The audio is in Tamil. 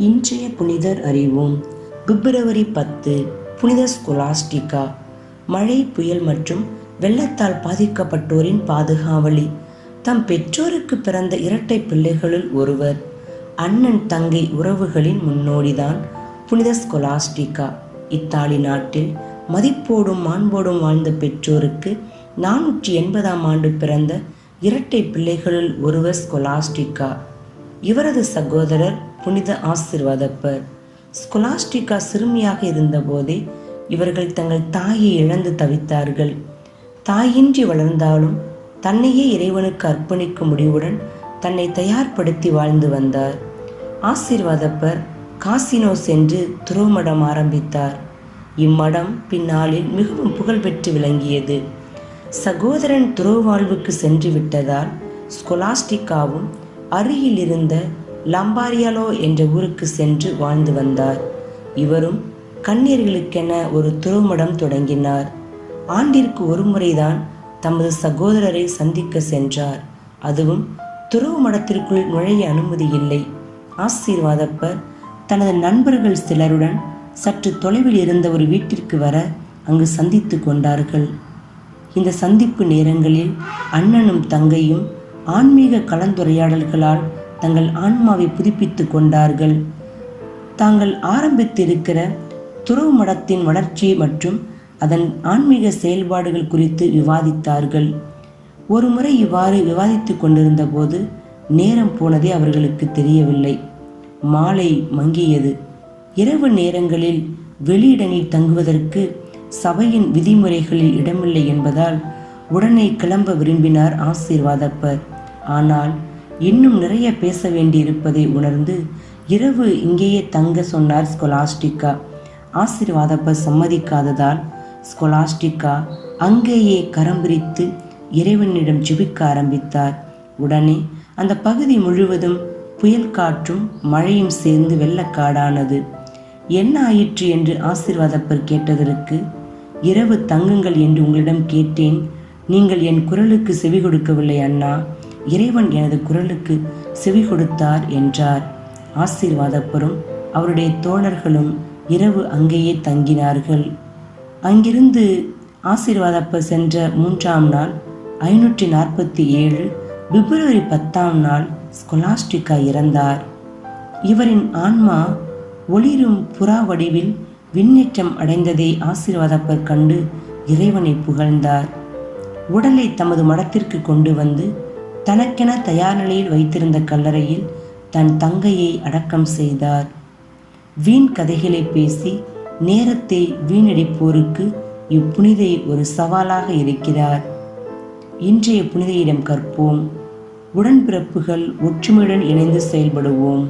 இன்றைய புனிதர் அறிவோம். பிப்ரவரி 10 புனித ஸ்கொலாஸ்டிகா. மழை, புயல் மற்றும் வெள்ளத்தால் பாதிக்கப்பட்டோரின் பாதுகாவலி. தம் பெற்றோருக்கு பிறந்த இரட்டை பிள்ளைகளுள் ஒருவர். அண்ணன் தங்கை உறவுகளின் முன்னோடிதான் புனித ஸ்கொலாஸ்டிகா. இத்தாலி நாட்டில் மதிப்போடும் மாண்போடும் வாழ்ந்த பெற்றோருக்கு 480ஆம் ஆண்டு பிறந்த இரட்டை பிள்ளைகளுள் ஒருவர் ஸ்கொலாஸ்டிகா. இவரது சகோதரர் புனித ஆசீர்வாதப்பர். ஸ்கொலாஸ்டிகா சிறுமியாக இருந்தபோதே இவர்கள் தங்கள் தாயை இழந்து தவித்தார்கள். தாயின்றி வளர்ந்தாலும் தன்னையே இறைவனுக்கு அர்ப்பணிக்கும் முடிவுடன் தன்னை தயார்படுத்தி வாழ்ந்து வந்தார். ஆசீர்வாதப்பர் காசினோ சென்று துறவுமடம் ஆரம்பித்தார். இம்மடம் பின்னாளில் மிகவும் புகழ்பெற்று விளங்கியது. சகோதரன் துறவு வாழ்வுக்கு சென்று விட்டதால் ஸ்கொலாஸ்டிகாவும் அருகில் இருந்த லம்பாரியாலோ என்ற ஊருக்கு சென்று வாழ்ந்து வந்தார். இவரும் கன்னியர்களுக்கென ஒரு துறவுமடம் தொடங்கினார். ஆண்டிற்கு ஒரு முறைதான் தமது சகோதரரை சந்திக்க சென்றார். அதுவும் துறவு மடத்திற்குள் நுழைய அனுமதி இல்லை. ஆசீர்வாதப்பர் தனது நண்பர்கள் சிலருடன் சற்று தொலைவில் இருந்த ஒரு வீட்டிற்கு வர அங்கு சந்தித்து கொண்டார்கள். இந்த சந்திப்பு நேரங்களில் அண்ணனும் தங்கையும் ஆன்மீக கலந்துரையாடல்களால் தங்கள் ஆன்மாவை புதுப்பித்து கொண்டார்கள். தாங்கள் ஆரம்பித்திருக்கிற துறவு மடத்தின் வளர்ச்சி மற்றும் அதன் ஆன்மீக செயல்பாடுகள் குறித்து விவாதித்தார்கள். ஒரு முறை இவ்வாறு விவாதித்து கொண்டிருந்த போது நேரம் போனதே அவர்களுக்கு தெரியவில்லை. மாலை மங்கியது. இரவு நேரங்களில் வெளியிடங்களில் தங்குவதற்கு சபையின் விதிமுறைகளில் இடமில்லை என்பதால் உடனே கிளம்ப விரும்பினார் ஆசீர்வாதப்பர். ஆனால் இன்னும் நிறைய பேச வேண்டியிருப்பதை உணர்ந்து இரவு இங்கேயே தங்க சொன்னார் ஸ்கொலாஸ்டிகா. ஆசீர்வாதப்பர் சம்மதிக்காததால் ஸ்கொலாஸ்டிகா அங்கேயே கரம் பிரித்து இறைவனிடம் ஜெபிக்க ஆரம்பித்தார். உடனே அந்த பகுதி முழுவதும் புயல் காற்றும் மழையும் சேர்ந்து வெள்ளக்காடானது. என்ன ஆயிற்று என்று ஆசீர்வாதப்பர் கேட்டதற்கு, இரவு தங்குங்கள் என்று உங்களிடம் கேட்டேன், நீங்கள் என் குரலுக்கு செவி கொடுக்கவில்லை அண்ணா, இறைவன் எனது குரலுக்கு செவி கொடுத்தார் என்றார். ஆசீர்வாதப்பரும் அவருடைய தோழர்களும் இரவு அங்கேயே தங்கினார்கள். அங்கிருந்து ஆசீர்வாதப்பர் சென்ற 3ஆம் நாள் 547 பிப்ரவரி 10ஆம் நாள் ஸ்கொலாஸ்டிகா இறந்தார். இவரின் ஆன்மா ஒளிரும் புறா வடிவில் விண்ணேற்றம் அடைந்ததை ஆசீர்வாதப்பர் கண்டு இறைவனை புகழ்ந்தார். உடலை தமது மடத்திற்கு கொண்டு வந்து தனக்கென தயார் நிலையில் வைத்திருந்த கல்லறையில் தன் தங்கையை அடக்கம் செய்தார். வீண் கதைகளை பேசி நேரத்தை வீணடிப்போருக்கு இப்புனிதை ஒரு சவாலாக இருக்கிறார். இன்றைய புனிதையிடம் கற்போம். உடன்பிறப்புகள் ஒற்றுமையுடன் இணைந்து செயல்படுவோம்.